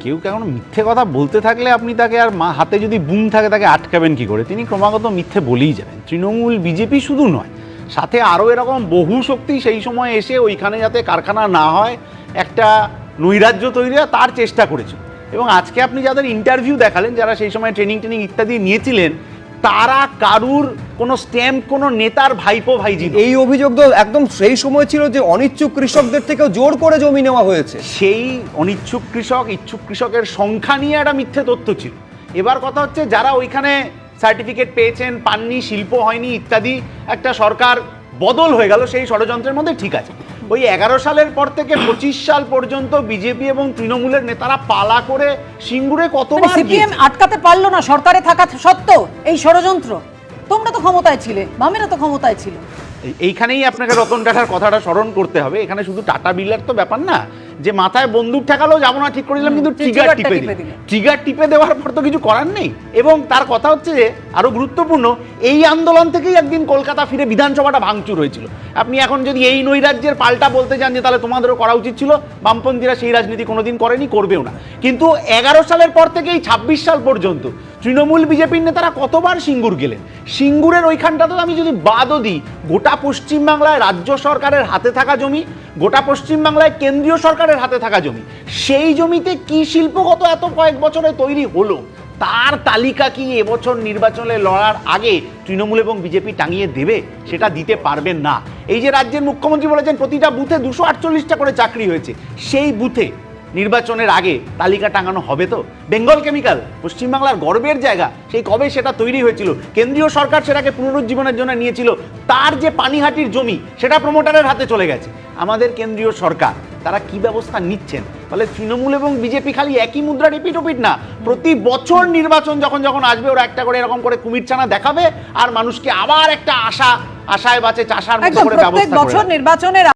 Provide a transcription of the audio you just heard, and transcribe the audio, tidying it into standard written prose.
কেউ কেন মিথ্যে কথা বলতে থাকলে আপনি তাকে আর হাতে যদি বুম থাকে তাকে আটকাবেন কি করে? তিনি ক্রমাগত মিথ্যে বলেই যাবেন। তৃণমূল বিজেপি শুধু নয়, সাথে আরও এরকম বহু শক্তি সেই সময় এসে ওইখানে যাতে কারখানা না হয়, একটা নৈরাজ্য তৈরি হয়, তার চেষ্টা করেছিল। এবং আজকে আপনি যাদের ইন্টারভিউ দেখালেন, যারা সেই সময় ট্রেনিং ইত্যাদি নিয়েছিলেন, তারা কারুর কোনো স্ট্যাম্প কোনো নেতার ভাইপো ভাইজি। এই অভিযোগ তো একদম সেই সময় ছিল যে অনিচ্ছুক কৃষকদের থেকেও জোর করে জমি নেওয়া হয়েছে। সেই অনিচ্ছুক কৃষক ইচ্ছুক কৃষকের সংখ্যা নিয়ে একটা মিথ্যে তথ্য ছিল। এবার কথা হচ্ছে যারা ওইখানে সার্টিফিকেট পেয়েছেন, পাননি, শিল্প হয়নি ইত্যাদি, একটা সরকার বদল হয়ে গেল, সেই ষড়যন্ত্রের মধ্যে ঠিক আছে। ওই 11 সালের পর থেকে 25 সাল পর্যন্ত বিজেপি এবং তৃণমূলের নেতারা পালা করে সিঙ্গুরে কতবার সিপিএম আটকাতে পারলো না সরকারে থাকা সত্ত্বেও এই ষড়যন্ত্র। তোমরা তো ক্ষমতায় ছিলে, বামেরা তো ক্ষমতায় ছিল। এইখানেই আপনাকে রতন টাটার কথাটা স্মরণ করতে হবে। এখানে শুধু টাটা বিল্লার তো ব্যাপার না যে মাথায় বন্দুক ঠেকালো, যাবো না ঠিক করে দিলাম, কিন্তু ট্রিগার টিপে দেওয়ার পর তো কিছু করার নেই। এবং তার কথা হচ্ছে যে আরো গুরুত্বপূর্ণ, এই আন্দোলন থেকেই একদিন কলকাতা ফিরে বিধানসভাটা ভাঙচুর হয়েছিল। আপনি এখন যদি এই নৈরাজ্যের পাল্টা বলতে চান যে তাহলে তোমাদেরও করা উচিত ছিল, বামপন্থীরা সেই রাজনীতি কোনোদিন করেনি, করবেও না। কিন্তু 11 সালের পর থেকে এই 26 সাল পর্যন্ত তৃণমূল বিজেপির নেতারা কতবার সিঙ্গুর গেলেন। সিঙ্গুরের ওইখানটাতে আমি যদি বাদও দিই, গোটা পশ্চিমবাংলায় রাজ্য সরকারের হাতে থাকা জমি, গোটা পশ্চিমবাংলায় কেন্দ্রীয় সরকারের হাতে থাকা জমি, সেই জমিতে কি শিল্পগত এত কয়েক বছরে তৈরি হলো, তার তালিকা কি এবছর নির্বাচনে লড়ার আগে তৃণমূল এবং বিজেপি টাঙিয়ে দেবে? সেটা দিতে পারবেন না। এই যে রাজ্যের মুখ্যমন্ত্রী বলেছেন প্রতিটা বুথে 248টা করে চাকরি হয়েছে, সেই বুথে নির্বাচনের আগে তালিকা টাঙানো হবে তো? বেঙ্গল কেমিক্যাল পশ্চিমবাংলার গর্বের জায়গা, সেই কবে সেটা তৈরি হয়েছিল, কেন্দ্রীয় সরকার সেটাকে পুনরুজ্জীবনের জন্য নিয়েছিল, তার যে পানিহাটির জমি সেটা প্রমোটারের হাতে চলে গেছে। আমাদের কেন্দ্রীয় সরকার তারা কি ব্যবস্থা নিচ্ছেন? তাহলে তৃণমূল এবং বিজেপি খালি একই মুদ্রা রিপিট না, প্রতি বছর নির্বাচন যখন যখন আসবে ওরা একটা করে এরকম করে কুমিরছানা দেখাবে আর মানুষকে আবার একটা আশায় বাঁচে চাষার মতো করে ব্যবস্থা করে। বছর নির্বাচনের